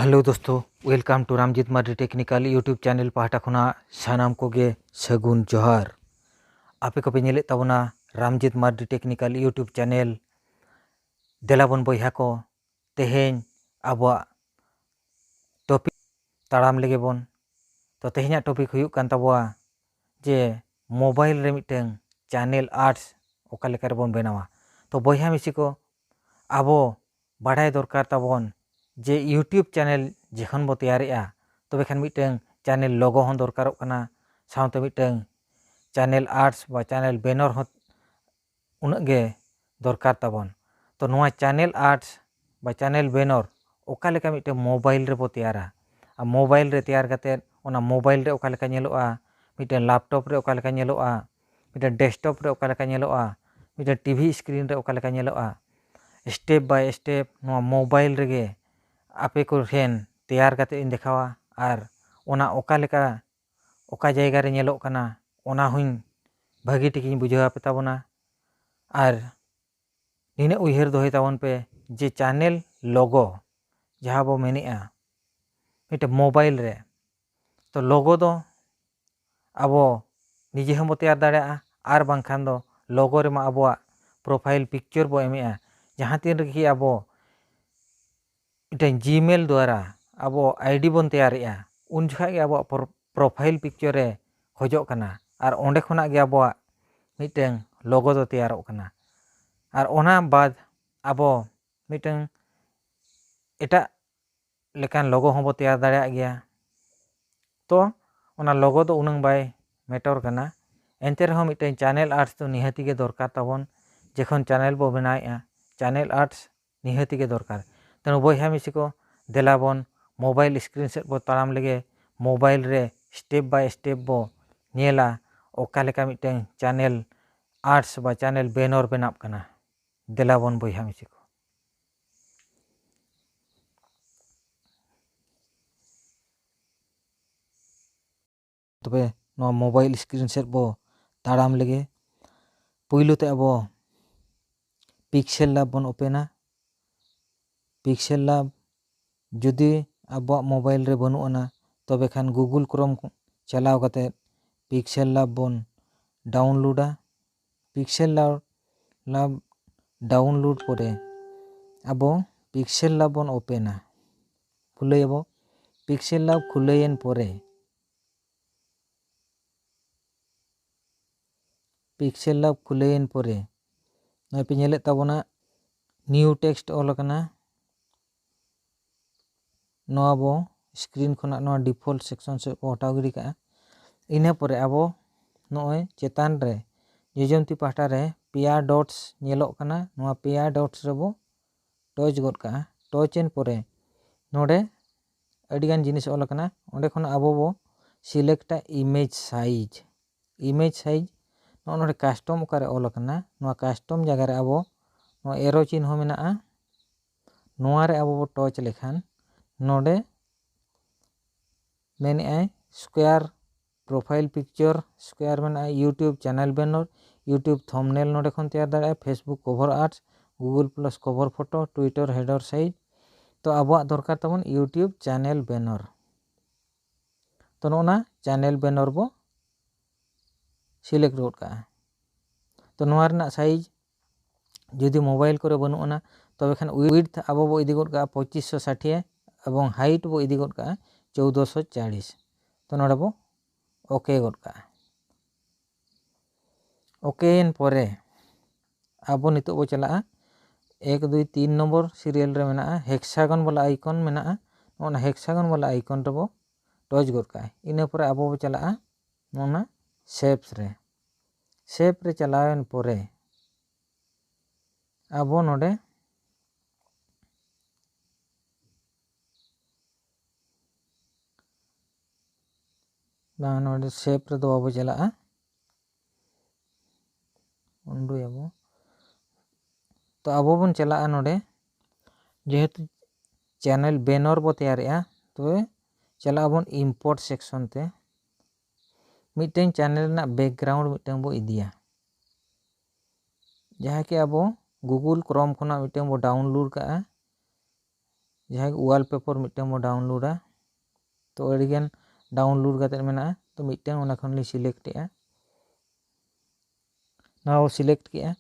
Hello दोस्तों, welcome to Ramjit Mardi technical YouTube channel पाहटा खुना सानाम कोगे सगुन जोहार। आपे को पे नेले ताबोना Ramjit Mardi technical YouTube channel देलाबन बयहा को तेहें आबो टॉपिक ताड़ाम लेगे बन। तो तेहें टॉपिक हुयुक कान ताबोआ जे मोबाइल रे मिटeng चैनल आर्ट्स ओका लेकर बन बनावा। तो बयहा मिसी को आबो बाढ़ाई दरकार ताबन जे यूट्यूब चैनल जेखन बो तैयारेगा तबे खान मिटeng चैनल लोगो हन दरकारोग कना, साउंते मिटeng चैनल आर्ट्स बा चैनल बैनर हन उनग गे दरकार ताबन। तो नोआ चैनल आर्ट्स बा चैनल बैनर ओका लेका मिटeng मोबाइल रे बो तैयारा। आ मोबाइल रे तैयार काते ओना मोबाइल रे ओका लेका नेलोआ, मिटeng लैपटॉप रे ओका लेका नेलोआ, मिटeng डेस्कटॉप रे ओका लेका नेलोआ, मिटeng टीवी स्क्रीन रे ओका लेका नेलोआ। स्टेप बाय स्टेप नोआ मोबाइल रेगे आपे को ठेन तैयार काते इन देखावा आर ओना ओका लेका ओका जायगा रे नेलोग कना ओना हुइन भागी टिकिन बुझावा पे ताबोना। आर निने उयहर दोहे ताबन पे जे चैनल लोगो जहाँ बो मेनेआ मिटे मोबाइल रे, तो लोगो दो आबो निजे हम बो तैयार दाड़ेया आर बांखान दो लोगो रे मा आबोआ प्रोफाइल पिक्चर बो एमेआ। जहाँ तीन रखी आबो मिटeng जीमेल द्वारा आबो आईडी बन तैयारेगा उन जखा गे आबो प्रोफाइल पिक्चर रे खोजो कना आर ओंडे खोना गे आबो मिटeng लोगो दो तैयारोग कना। आर ओना बाद आबो मिटeng एटा लेकान लोगो हम बो तैयार दाड़ेया गया। तो ओना लोगो दो उनंग बाय मैटर कना, एंते रहो मिटeng चैनल आर्ट्स तो निहाती गे दरकार ताबन। जेखन चैनल बो बनाएगा चैनल आर्ट्स निहाती गे दरकार। तेणु बयहा मिसी को देलाबन मोबाइल स्क्रीन सेट बो ताड़ाम लेगे मोबाइल रे स्टेप बाय स्टेप बो नेला ओका लेका मिटeng चैनल आर्ट्स बा चैनल बैनर बनाब कना। देलाबन बयहा मिसी को तबे नोआ मोबाइल स्क्रीन सेट बो ताड़ाम लेगे पुइलु ते आबो पिक्सेल लैब बन ओपेना। पिक्सेल लैब जुदी आबो मोबाइल रे बनु अना तबे खान गूगल क्रोम चलाव कते पिक्सेल लैब बन डाउनलोडा। पिक्सेल लैब डाउनलोड परे आबो पिक्सेल लैब बन ओपेना। खुले आबो पिक्सेल लैब खुलेयन परे पिक्सेल लैब खुलेयन परे नय पे नेले ताबोना न्यू टेक्स्ट ऑल कना। नोआ बो स्क्रीन खोना नोआ डिफॉल्ट सेक्शन से को हटाव गिरी का। इना परे आबो नोय चेतान रे जेजमती पाहटा रे पेया डॉट्स नेलोग कना। नोआ पेया डॉट्स रे बो टच गद का। टचेन परे नोडे अडिगान जिनिस ऑल कना। ओंडे खोना आबो बो select image size. Image size नोडे कस्टम ओकारे ऑल कना। नोआ कस्टम जगह रे आबो नोआ एरो चिन्ह मेनाआ नोआ रे आबो बो टच लेखान नोडे मेने आय स्क्वायर प्रोफाइल पिक्चर स्क्वायर मेना YouTube channel banner YouTube thumbnail नोडे खन तैयार दाड़े Facebook cover arts Google plus cover photo Twitter header size. तो आबो दरकार ताबन यूट्यूब चैनल बैनर। तो नोना चैनल बैनर बो सिलेक्ट गद का। तो नोआ रना साइज जुदी मोबाइल करे बनु अना तबे खान विड्थ आबो बो इदी गद का 2560 एवं हाइट बो इदी गद का 1440। तो नोडे बो ओके गद का। ओकेन परे आबो नितो बो चला 1 2 3 नंबर सीरियल रे मेना हेक्सागन वाला आइकन मेना ओना हेक्सागन वाला आइकन रे बो टच गद का। इना परे आबो बो चला ओना शेप्स रे। शेप रे चलावेन परे आबो नोडे बा नोडे शेप रे दो आबो चला उंडू आबो। तो आबो बन चला नोडे जेहेतु चैनल बैनर बो तैयारेगा तो चला बन इम्पोर्ट सेक्शन ते मिटeng चैनल ना बैकग्राउंड मिटeng बो इदिया। जहाँ कि आबो गूगल क्रोम खोना मिटeng बो डाउनलोड का जहाँ वॉलपेपर मिट्टन बो डाउनलोडा तो अड़ीगान डाउनलोड करते मेना तो मिट्टन ओना खन ली सिलेक्टेगा ना सिलेक्ट किया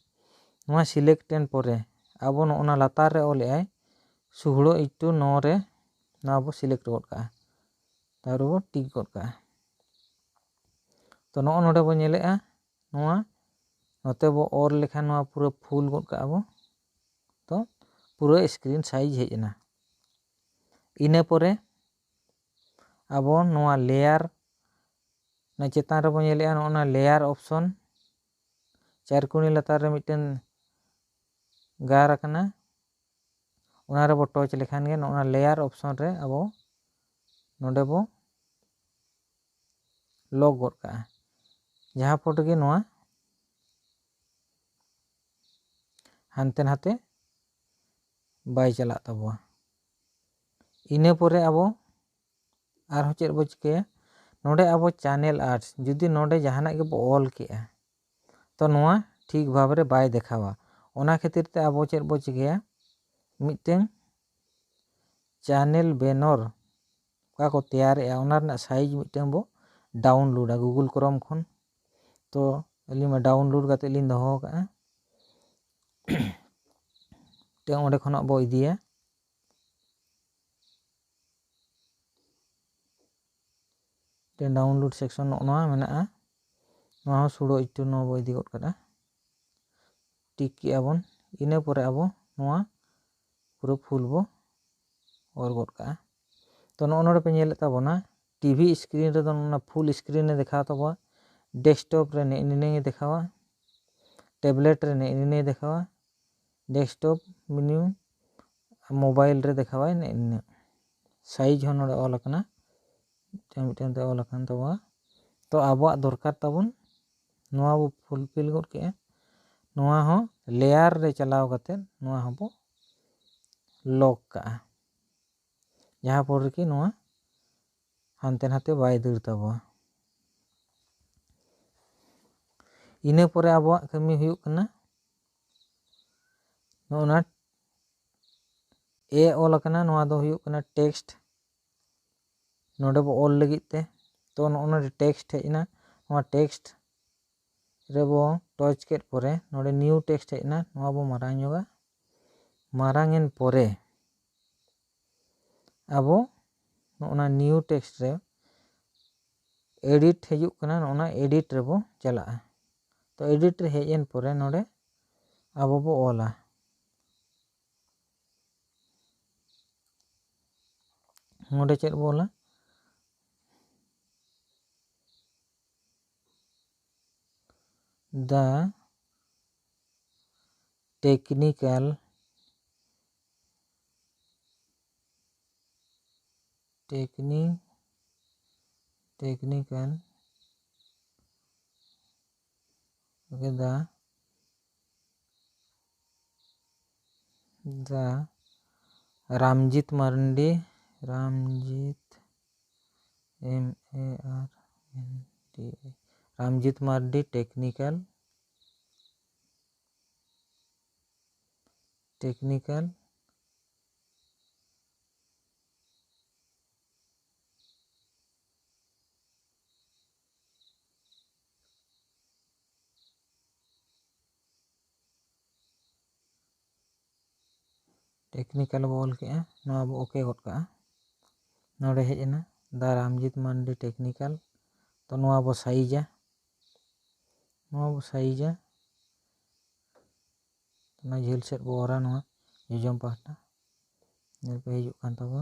नोआ सिलेक्टेन परे आबो नोना लातार रे ओले आय 16:9 रे ना बो सिलेक्ट गड का तार बो टिक गड का तो नो नोडे बो नेलेगा नोआ नोते बो और लेखा नोआ पूरा फुल गड का बो तो पूरा स्क्रीन साइज हेजना इने परे आबो नोआ लेयर ना चेतान रे बो नेलेगा नोना लेयर ऑप्शन चारकुनी लातार रे मिट्टन गार कना उना रे बो टच लेखान गे नोना लेयर ऑप्शन रे आबो नोडे बो लॉक गड का जहाँ पट गे नोआ हानते नाते बाय चला तबवा इने परे आबो आर चेद बो चिकाया नोडे आबो चैनल आर्ट्स जुदी नोडे जहाना के बो ऑल केआ तो नोआ ठीक भाव रे बाय देखावा ओना खातिर ते आबो चेद बो चिकाया मिट्टन चैनल बैनर का को तैयार ओना रना साइज मिट्टन बो डाउनलोडा गूगल क्रोम खन तो अली में डाउनलोड करते लिन दोहो का ते ओंडे खना बो इदिया ते डाउनलोड सेक्शन नोआ मेना नोआ 16:9 बो इदी गड कदा टिक की आबन इने परे आबो नोआ पूरा फुल बो और गड का तो नोडे पे नेले ताबोना टीवी स्क्रीन रे ना फुल स्क्रीन ने देखा तबवा डेस्कटॉप रे ने देखावा टैबलेट रे ने देखावा डेस्कटॉप मेन्यू मोबाइल रे देखावा ने साइज हो नोडे ऑल कना मिट्टन ते ऑल कन तबवा तो आबो दरकार ताबन नोआ बो फुलफिल गड के नोआ हो लेयर रे चलाव करते नोआ हो बो लॉक का जहाँ पर कि नोआ हानते नाते बाय दर तबवा इने परे आबो कमी हुयुग कना नोना ए ऑल कना नोआ दो हुयुग कना टेक्स्ट नोडे बो ऑल लगित ते तो नोना टेक्स्ट हेजना नोआ टेक्स्ट रे बो टच केट परे नोडे न्यू टेक्स्ट हेजना नोआ बो मारांग योगा मारांगेन परे आबो नोना न्यू टेक्स्ट रे एडिट हेजुग कना नोना एडिट रे बो चला तो एडिट रे हेजन परे नोडे आबो बो ऑला नोडे चेद बो ऑला the technical okay, the Ramjit Mardi Ramjit Mardi technical technical बोल के नोआ बो ओके गड का नोडे हेजना द रामजीत मार्डी टेक्निकल तो नोआ बो साइजा ना झील सेट बो ओरा नोआ जोजम पाहटा नेल पे हिजुग कान तबो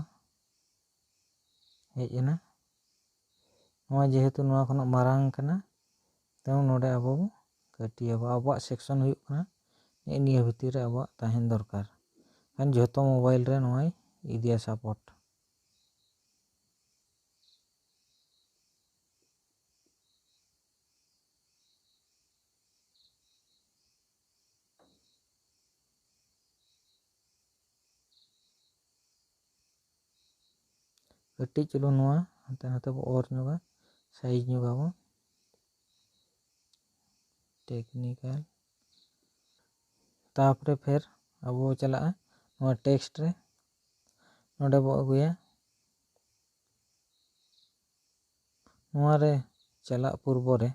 हेजना नोआ जेहेतु नोआ खन मारांग कना तो नोडे आबो कटिया आबो सेक्शन हुयुग कना निया भितर रे आबो ताहेन दरकार kan joto मोबाइल रे नोय इदिया सपोर्ट कटी चलो नोआ हानते नाते बो और नोगा साइज नोगा बो टेक्निकल तापरे फिर अब चला नोआ टेक्स्ट रे नोडे बो अगुया नोआ रे चला पूर्व रे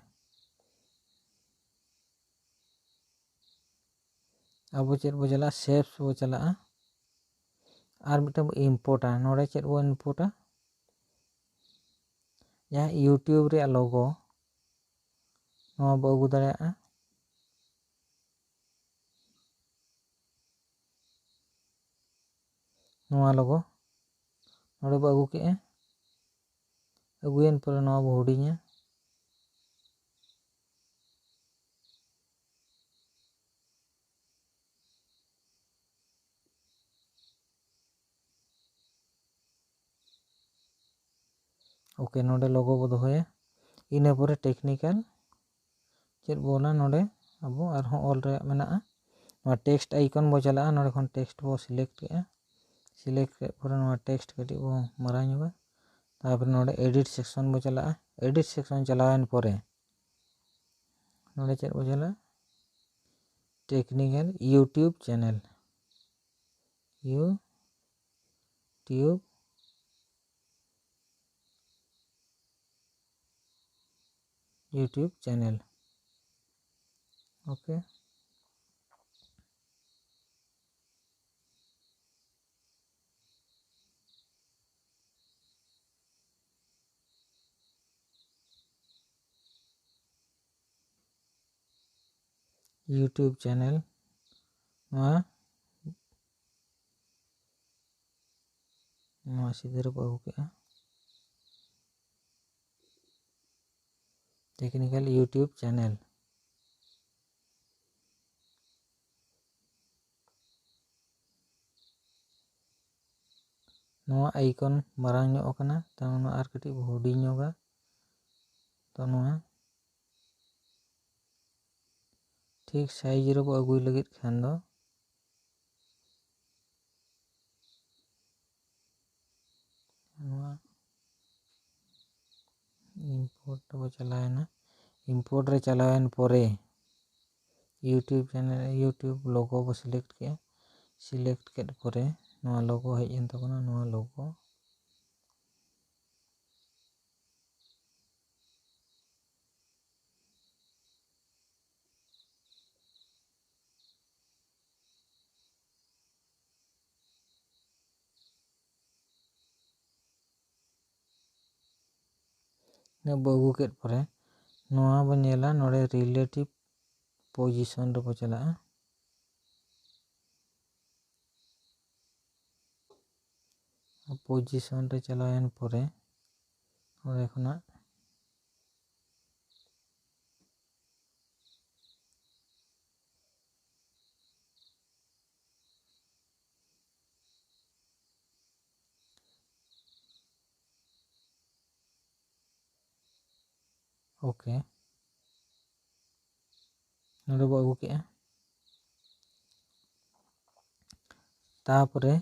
अब चेद बो चला शेप्स बो चला और मिटम इम्पोर्टा नोडे चेद बो इम्पोर्टा जहाँ यूट्यूब रे लोगो नोआ बो अगु दाड़ेया नोआ लोगो नोडे बो अगु के अगुयन पर नोआ बो हुडिया ओके नोडे लोगो बो दोहया इना परे टेक्निकल चेद बोला नोडे अब और ऑल रे मेना टेक्स्ट आइकन बो चला नोडे खन टेक्स्ट बो सिलेक्ट के पर टेक्स्ट कटी बो मारा नुगा तापर नोडे एडिट सेक्शन बो चला एडिट सेक्शन चलावन परे नोडे चेद बो चला technical YouTube channel YouTube channel okay YouTube channel सीधे अगू के टेक्निकल यूट्यूब चैनल नोआ आइकन मारांग ᱧᱚᱜ ᱟᱠᱟᱱᱟ ᱛᱟᱨ ᱟᱨ ᱠᱟᱹᱴᱤᱡ ᱦᱩᱰᱤᱧ ᱧᱚᱜᱟ तो नोआ ठीक साइज रे बो अगुय लगित खान दो नोआ इंपोर्ट बो चलाएना इंपोर्ट रे चलावेन परे यूट्यूब चैनल यूट्यूब लोगो बो सिलेक्ट के परे नोआ लोगो हेज एन तबना नोआ लोगो ने बगु के परे नोआ बो नेला नोडे रिलेटिव पोजीशन रे बो चला पोजीशन रे चलावेन परे नोडे खना ओके नोडे बो अगु के तापरे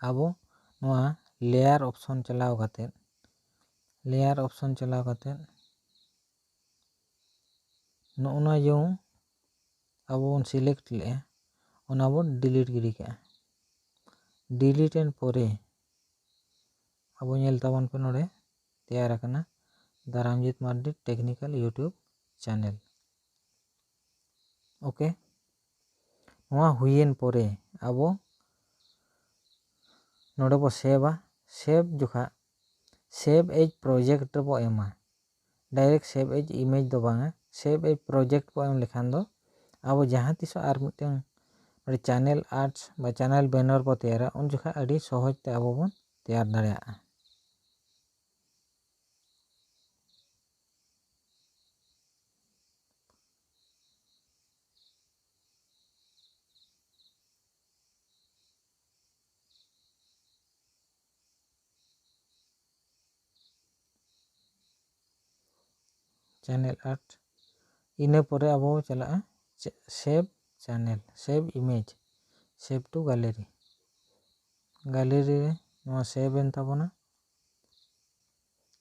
अब नोआ लेयर ऑप्शन चलाव करते नोना जो अब बन सिलेक्ट ले ओना बन डिलीट गिरी के डिलीट एन परे अब नेल ताबन पे नोडे तैयार करना the Ramjit Mardi technical YouTube channel okay नोआ हुईन परे अब नोडे बो सेव जुखा सेव एज प्रोजेक्ट बो एमा डायरेक्ट सेव एज इमेज दो बांगा सेव एज प्रोजेक्ट बो एम लेखान दो अब जहाँ तीस आर मिटन चैनल आर्ट्स बा चैनल बैनर बो तैयारा उन जुखा अड़ी सहज ते अब बन तैयार दाड़ेया चैनल आर्ट इना परे अब चला save channel save image save to gallery रे नोआ सेव एन ताबना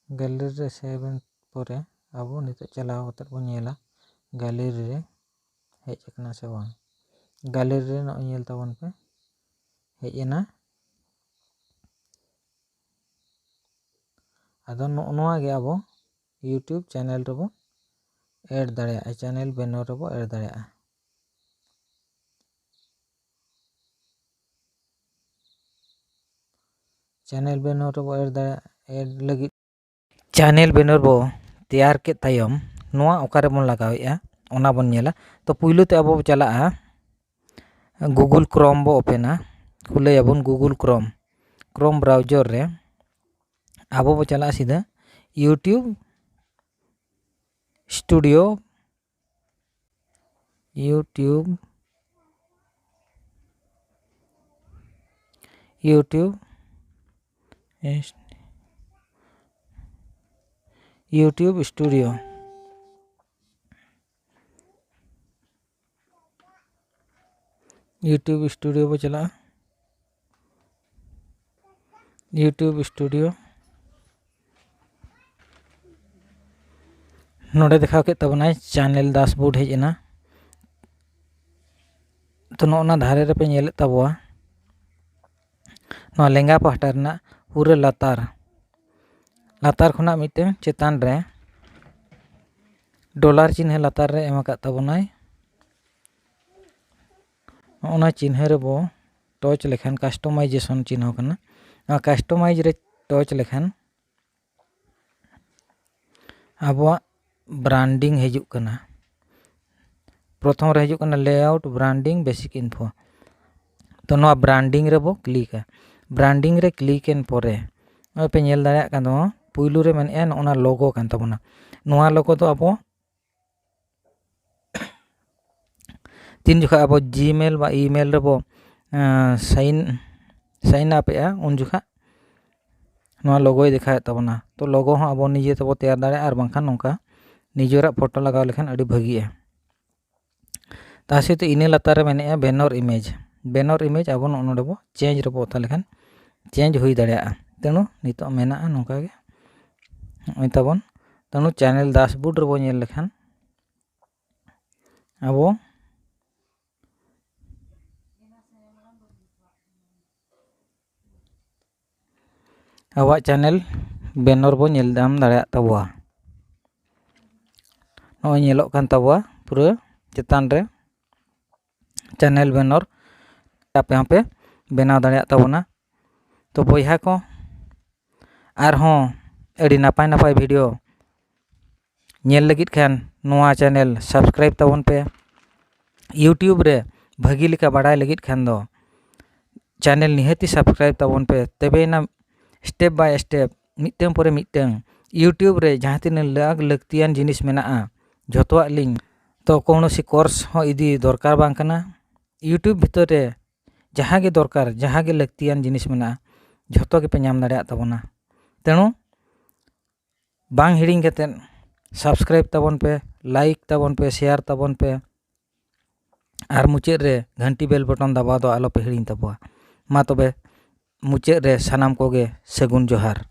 गैलरी रे सेव एन परे अब नित चलाव कते बो नेला गैलरी रे हेज एकना से बांग गैलरी रे न नेल ताबन पे हेज एना ᱟᱫᱚ ᱱᱚᱣᱟ ᱜᱮ ᱟᱵᱚ ᱤᱭᱩᱴᱩᱵ ᱪᱮᱱᱮᱞ ᱨᱮᱵᱚ ᱮᱰ ᱫᱟᱲᱮᱭᱟᱜᱼᱟ, ᱪᱮᱱᱮᱞ ᱵᱮᱱᱟᱨ ᱨᱮᱵᱚ ᱮᱰ ᱫᱟᱲᱮᱭᱟᱜᱼᱟ। ᱪᱮᱱᱮᱞ ᱵᱮᱱᱟᱨ ᱨᱮᱵᱚ ᱮᱰ ᱞᱟᱹᱜᱤᱫ ᱪᱮᱱᱮᱞ ᱵᱮᱱᱟᱨ ᱵᱚ ᱛᱮᱭᱟᱨ ᱠᱮᱫ ᱛᱟᱭᱚᱢ ᱱᱚᱣᱟ ᱚᱠᱟ ᱨᱮᱵᱚᱱ ᱞᱟᱜᱟᱣᱮᱫᱼᱟ ᱚᱱᱟ ᱵᱚᱱ ᱧᱮᱞᱟ। ᱛᱚ ᱯᱩᱭᱞᱩ ᱛᱮ ᱟᱵᱚ ᱵᱚ ᱪᱟᱞᱟᱜᱼᱟ, ᱜᱩᱜᱩᱞ ᱠᱨᱚᱢ ᱵᱚ ᱳᱯᱮᱱᱟ, ᱠᱷᱩᱞᱟᱹᱭᱟᱵᱚᱱ ᱜᱩᱜᱩᱞ ᱠᱨᱚᱢ ᱵᱨᱟउᱡᱟᱨ ᱨᱮ ᱟᱵᱚ ᱵᱚ ᱪᱟᱞᱟᱜᱼᱟ ᱥᱤᱫᱷᱟᱹ YouTube studio, YouTube studio. YouTube studio बो चला, यूट्यूब स्टूडियो नोडे दिखाव के तबनाय चैनल डैशबोर्ड हेज एना। तो नोना धारे रे पे नेले तबवा नोआ लेंगा पाहटा रना पूरे लातार खुना मिटे चेतान रे डॉलर चिन्ह लातार रे एमा का तबनाय। ओना चिन्ह रे बो टच लेखान कस्टमाइजेशन चिन्ह कना, कस्टमाइज रे टच लेखान आबो ब्रांडिंग हेजुक कना। प्रथम रे हेजुक कना लेआउट, ब्रांडिंग, बेसिक इन्फो। तो नोआ ब्रांडिंग रे बो क्लिका, ब्रांडिंग रे क्लिक एन पोरे पे नेल दाड़े कान दो पुइलु रे मेन एन ओना लोगो कान तबना। नोआ लोगो तो आबो तीन जुखा आबो जीमेल बा ईमेल रे बो साइन अप एआ उन जुखा नोआ लोगो दिखाए तबना। तो लोगो हो आबो निजे तबो तैयार दाड़े आर बांखान नोंका निजेरा फोटो लगाव लेखान अड़ी भागीआ। तासे तो इने लातार रे मेनेआ बैनर इमेज आबो नोडे बो चेंज रे बो ओता लेखान चेंज हुई दाड़ेआ। तेणु नितो मेना नोंका गे ओय ताबोन। तेणु चैनल डैशबोर्ड रे बो नेल लेखान आबो आवा चैनल बैनर बो नेल दाम दाड़ेआ तबवा। नोय नेलोग कान तबवा पूरा चेतान रे चैनल बैनर आपे बनाव दाड़ेआ तबना। तो बॉयहा को आरहों अड़ी नापाय वीडियो नेल लगित खान नोआ चैनल सब्सक्राइब तबन पे। यूट्यूब रे भागी लेका बाड़ाय लगित खान दो चैनल निहाती सब्सक्राइब तबन पे। तबेना स्टेप बाय स्टेप मिटन परे मिटन यूट्यूब रे जहाँ तीन लगतियान जिनिस मेनाआ झोतोआ लिंक तो कौनसी कोर्स हो इदी दरकार बांग कना। यूट्यूब भीतर रे जहाँ गे दरकार जहाँ गे लगतियान जिनिस मेना झोतो के पे नाम दाड़ेआ तबना। तेणु बांग हिड़िंग कतेन सब्सक्राइब तबन पे, लाइक तबन पे, शेयर तबन पे आर मुचाद रे घंटी बेल बटन दबाव दो आलो पे हिड़िंग तबवा। मा तबे मुचाद रे सानाम कोगे सगुन जोहार।